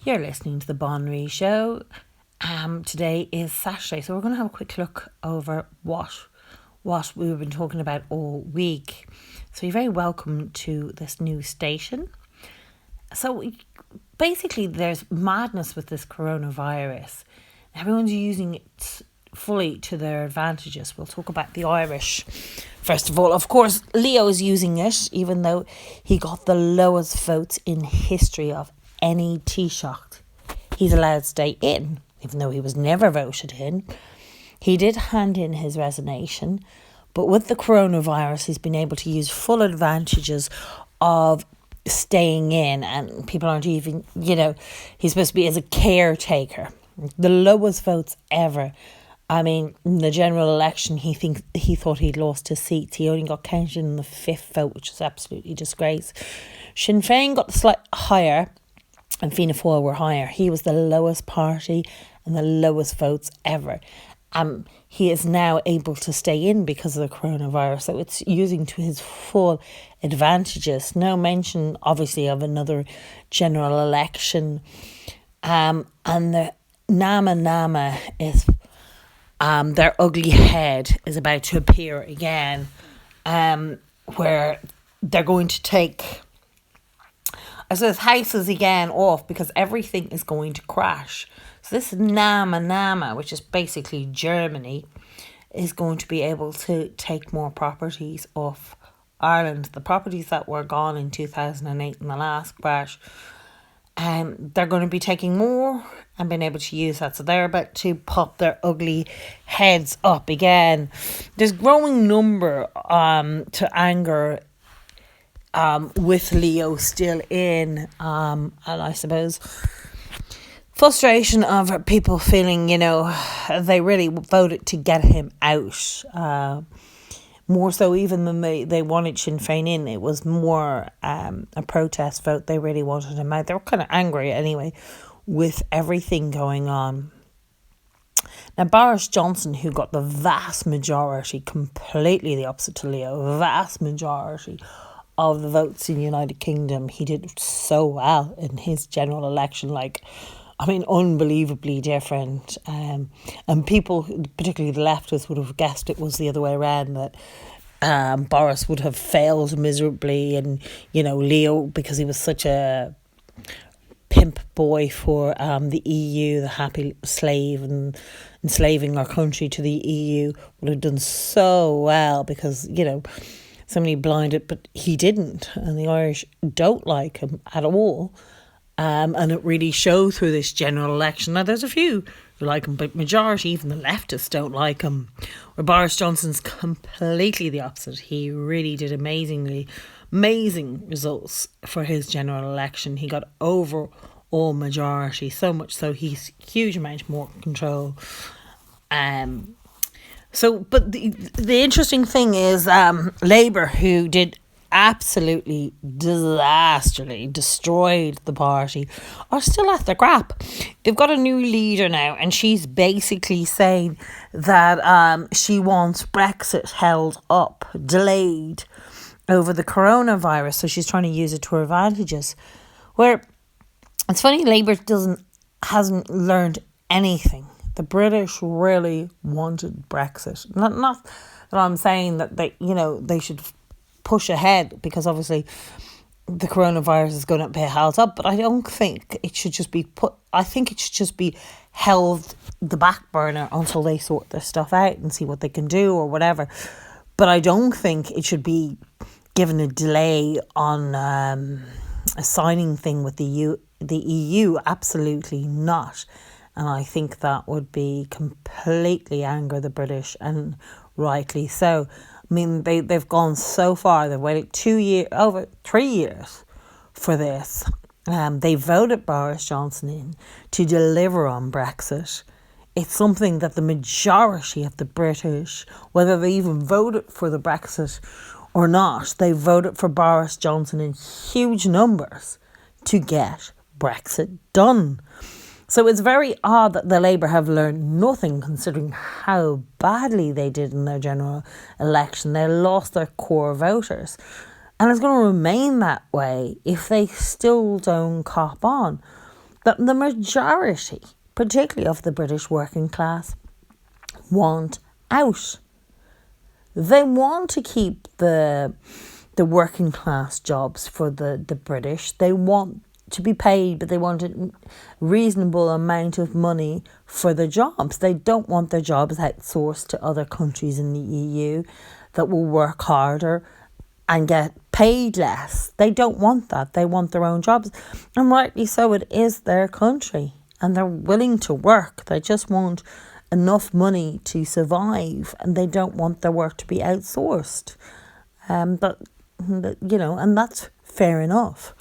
You're listening to the Bon Ree Show. Today is Saturday, so we're going to have a quick look over what we've been talking about all week. So you're very welcome to this new station. So basically, there's madness with this coronavirus. Everyone's using it fully to their advantages. We'll talk about the Irish. First of all, of course, Leo is using it, even though he got the lowest votes in history of any Taoiseach. He's allowed to stay in, even though he was never voted in. He did hand in his resignation, but with the coronavirus, he's been able to use full advantages of staying in, and people aren't even, he's supposed to be as a caretaker. The lowest votes ever. I mean, in the general election, he thought he'd lost his seat. He only got counted in the fifth vote, which is absolutely disgrace. Sinn Féin got the slight higher, and Fianna Fáil were higher. He was the lowest party and the lowest votes ever. He is now able to stay in because of the coronavirus, so it's using to his full advantages. No mention, obviously, of another general election. And the Nama is, their ugly head is about to appear again, where they're going to take, houses again off because everything is going to crash. So this Nama, which is basically Germany, is going to be able to take more properties off Ireland. The properties that were gone in 2008 in the last crash, they're going to be taking more and being able to use that. So they're about to pop their ugly heads up again. There's growing number to anger with Leo still in, and I suppose frustration of people feeling, they really voted to get him out. More so even than they wanted Sinn Féin in. It was more a protest vote. They really wanted him out. They were kind of angry anyway with everything going on. Now, Boris Johnson, who got the vast majority, completely the opposite to Leo, vast majority of the votes in the United Kingdom, he did so well in his general election, unbelievably different. And people, particularly the leftists, would have guessed it was the other way around, that Boris would have failed miserably, and, Leo, because he was such a pimp boy for the EU, the happy slave, and enslaving our country to the EU, would have done so well because, somebody blinded, but he didn't, and the Irish don't like him at all. And it really showed through this general election. Now, there's a few who like him, but majority, even the leftists, don't like him. Where Boris Johnson's completely the opposite. He really did amazing results for his general election. He got overall majority, so much so he's huge amount more control. But the interesting thing is Labour, who did absolutely disastrously destroyed the party, are still at the crap. They've got a new leader now, and she's basically saying that she wants Brexit held up, delayed over the coronavirus, so she's trying to use it to her advantages. Where it's funny, Labour hasn't learned anything. The British really wanted Brexit. Not that I'm saying that they should push ahead, because obviously the coronavirus is going to be held up, but I don't think it should just be I think it should just be held the back burner until they sort their stuff out and see what they can do or whatever. But I don't think it should be given a delay on a signing thing with the EU. Absolutely not. And I think that would be completely anger the British, and rightly so. I mean, they've gone so far. They've waited over 3 years for this. They voted Boris Johnson in to deliver on Brexit. It's something that the majority of the British, whether they even voted for the Brexit or not, they voted for Boris Johnson in huge numbers to get Brexit done. So it's very odd that the Labour have learned nothing, considering how badly they did in their general election. They lost their core voters. And it's going to remain that way if they still don't cop on. that the majority, particularly of the British working class, want out. They want to keep the working class jobs for the British. They want to be paid, but they want a reasonable amount of money for the jobs. They don't want their jobs outsourced to other countries in the EU that will work harder and get paid less. They don't want that. They want their own jobs. And rightly so, it is their country and they're willing to work. They just want enough money to survive and they don't want their work to be outsourced. But, and that's fair enough.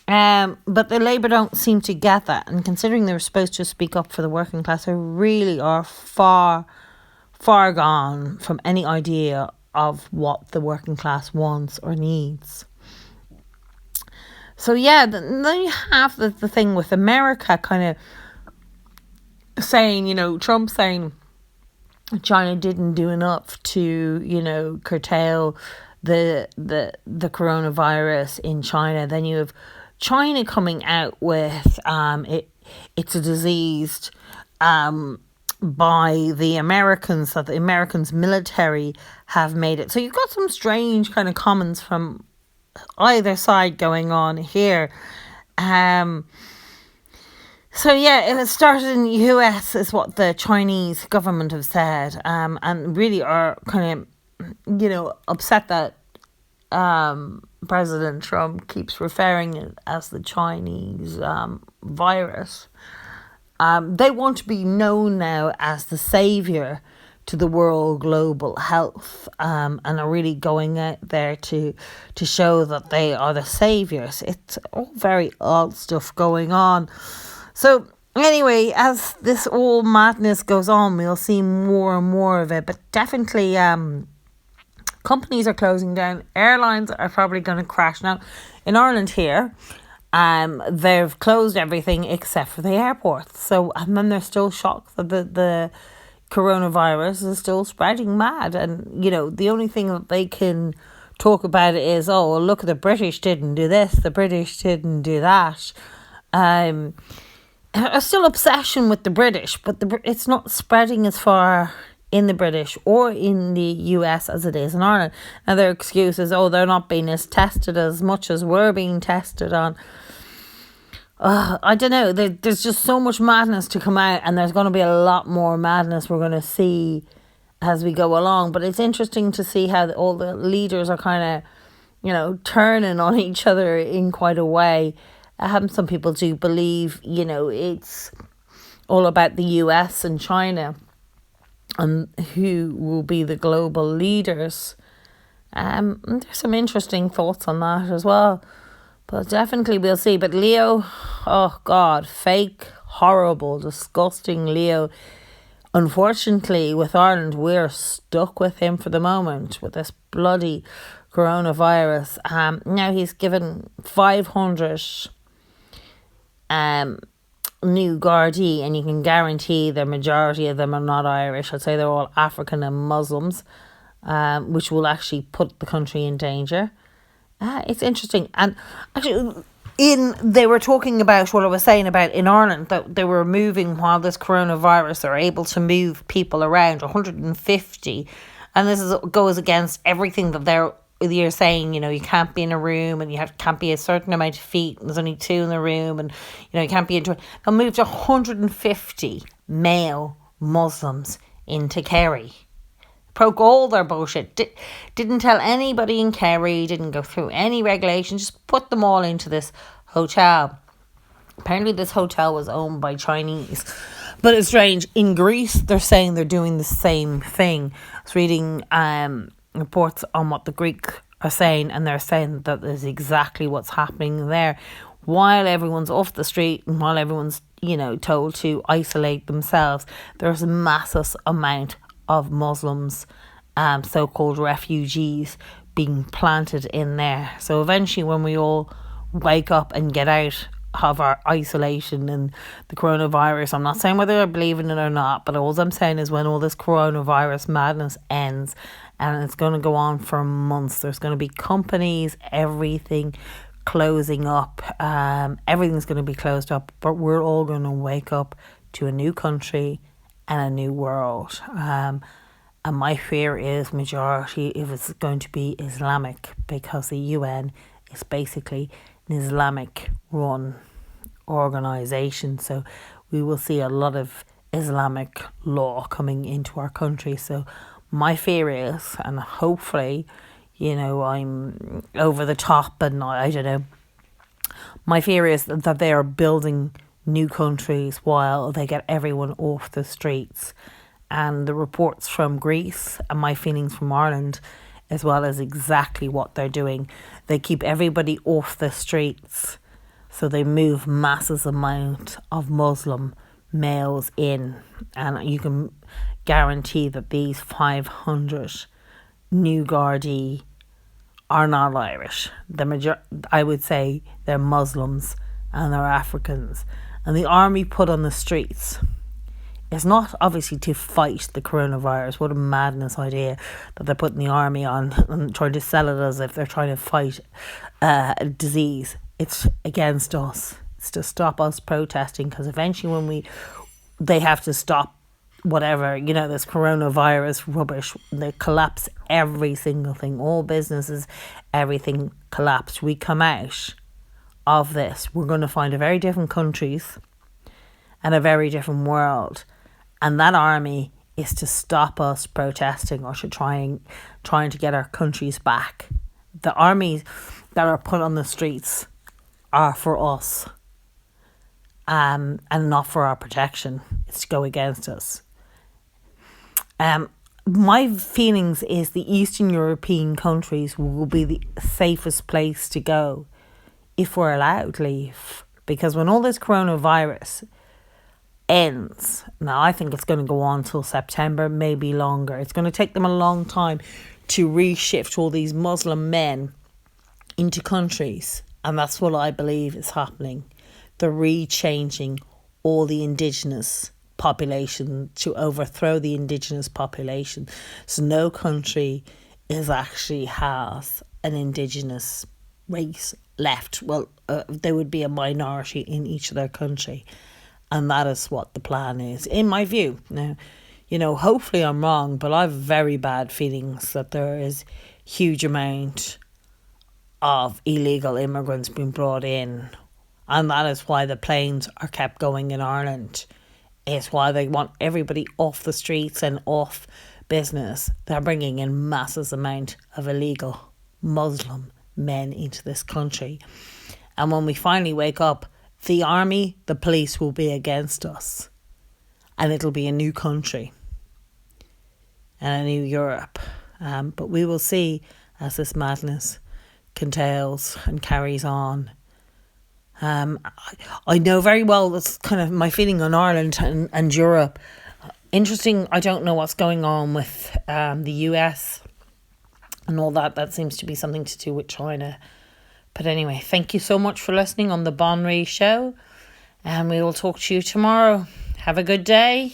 But the Labour don't seem to get that. And considering they were supposed to speak up for the working class, they really are far, far gone from any idea of what the working class wants or needs. So then you have the thing with America kind of saying, Trump saying China didn't do enough to, curtail the coronavirus in China. Then you have China coming out with it's a disease by the Americans, that the Americans military have made it. So you've got some strange kind of comments from either side going on here. It started in the US is what the Chinese government have said, and really are kind of, upset that President Trump keeps referring it as the Chinese virus. They want to be known now as the saviour to the world global health, and are really going out there to show that they are the saviours. It's all very odd stuff going on. So anyway, as this all madness goes on, we'll see more and more of it. But definitely companies are closing down. Airlines are probably going to crash. Now, in Ireland here, they've closed everything except for the airports. So, and then they're still shocked that the coronavirus is still spreading mad. And, the only thing that they can talk about it is, oh, well, look, the British didn't do this, the British didn't do that. A still obsession with the British, but it's not spreading as far in the British or in the US as it is in Ireland. And their excuse is, they're not being as tested as much as we're being tested on. I don't know. There's just so much madness to come out, and there's going to be a lot more madness we're going to see as we go along. But it's interesting to see how all the leaders are kind of, turning on each other in quite a way. Some people do believe, it's all about the US and China and who will be the global leaders. There's some interesting thoughts on that as well. But definitely we'll see. But Leo, oh God, fake, horrible, disgusting Leo. Unfortunately, with Ireland, we're stuck with him for the moment with this bloody coronavirus. Now he's given 500 new Gardaí, and you can guarantee the majority of them are not Irish. I'd say they're all African and Muslims, which will actually put the country in danger. It's interesting. And actually, they were talking about what I was saying about in Ireland, that they were moving while this coronavirus, they're able to move people around 150, and this goes against everything that you're saying, you can't be in a room and can't be a certain amount of feet, and there's only 2 in the room, and you can't be into it. They'll move to 150 male Muslims into Kerry. Broke all their bullshit. Didn't tell anybody in Kerry, didn't go through any regulations, just put them all into this hotel. Apparently this hotel was owned by Chinese. But it's strange. In Greece, they're saying they're doing the same thing. I was reading reports on what the Greek are saying, and they're saying that is exactly what's happening there. While everyone's off the street and while everyone's, told to isolate themselves, there's a massive amount of Muslims, so-called refugees, being planted in there. So eventually when we all wake up and get out of our isolation and the coronavirus, I'm not saying whether I believe in it or not, but all I'm saying is when all this coronavirus madness ends, and it's going to go on for months, there's going to be companies, everything closing up. Everything's going to be closed up, but we're all going to wake up to a new country and a new world. And my fear is majority if it's going to be Islamic, because the UN is basically an Islamic run organisation. So we will see a lot of Islamic law coming into our country. So my fear is, and hopefully, I'm over the top and I don't know, my fear is that they are building new countries while they get everyone off the streets. And the reports from Greece and my feelings from Ireland as well as exactly what they're doing. They keep everybody off the streets. So they move massive amount of Muslim males in. And you can guarantee that these 500 new Gardaí are not Irish. I would say they're Muslims and they're Africans. And the army put on the streets is not obviously to fight the coronavirus. What a madness idea that they're putting the army on and trying to sell it as if they're trying to fight a disease. It's against us. It's to stop us protesting, because eventually when they have to stop whatever, this coronavirus rubbish, they collapse every single thing, all businesses, everything collapsed. We come out of this, we're going to find a very different countries and a very different world. And that army is to stop us protesting or to trying to get our countries back. The armies that are put on the streets are for us, and not for our protection. It's to go against us. My feelings is the Eastern European countries will be the safest place to go if we're allowed to leave. Because when all this coronavirus ends, now I think it's going to go on till September, maybe longer. It's going to take them a long time to reshift all these Muslim men into countries. And that's what I believe is happening. They're re-changing all the indigenous population to overthrow the indigenous population. So no country actually has an indigenous race left. Well, there would be a minority in each of their country. And that is what the plan is, in my view. Now, hopefully I'm wrong, but I have very bad feelings that there is huge amount of illegal immigrants being brought in. And that is why the planes are kept going in Ireland. It's why they want everybody off the streets and off business. They're bringing in massive amount of illegal Muslim men into this country. And when we finally wake up, the army, the police will be against us. And it'll be a new country and a new Europe. But we will see as this madness continues and carries on. I know very well that's kind of my feeling on Ireland and Europe. Interesting, I don't know what's going on with the US and all that. That seems to be something to do with China. But anyway, thank you so much for listening on the Bon Ree Show. And we will talk to you tomorrow. Have a good day.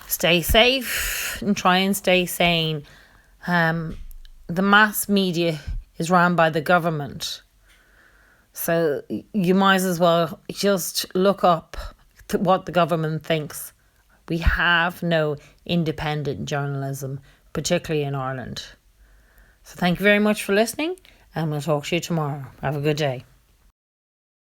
Stay safe and try and stay sane. The mass media is run by the government. So you might as well just look up what the government thinks. We have no independent journalism, particularly in Ireland. So thank you very much for listening, and we'll talk to you tomorrow. Have a good day.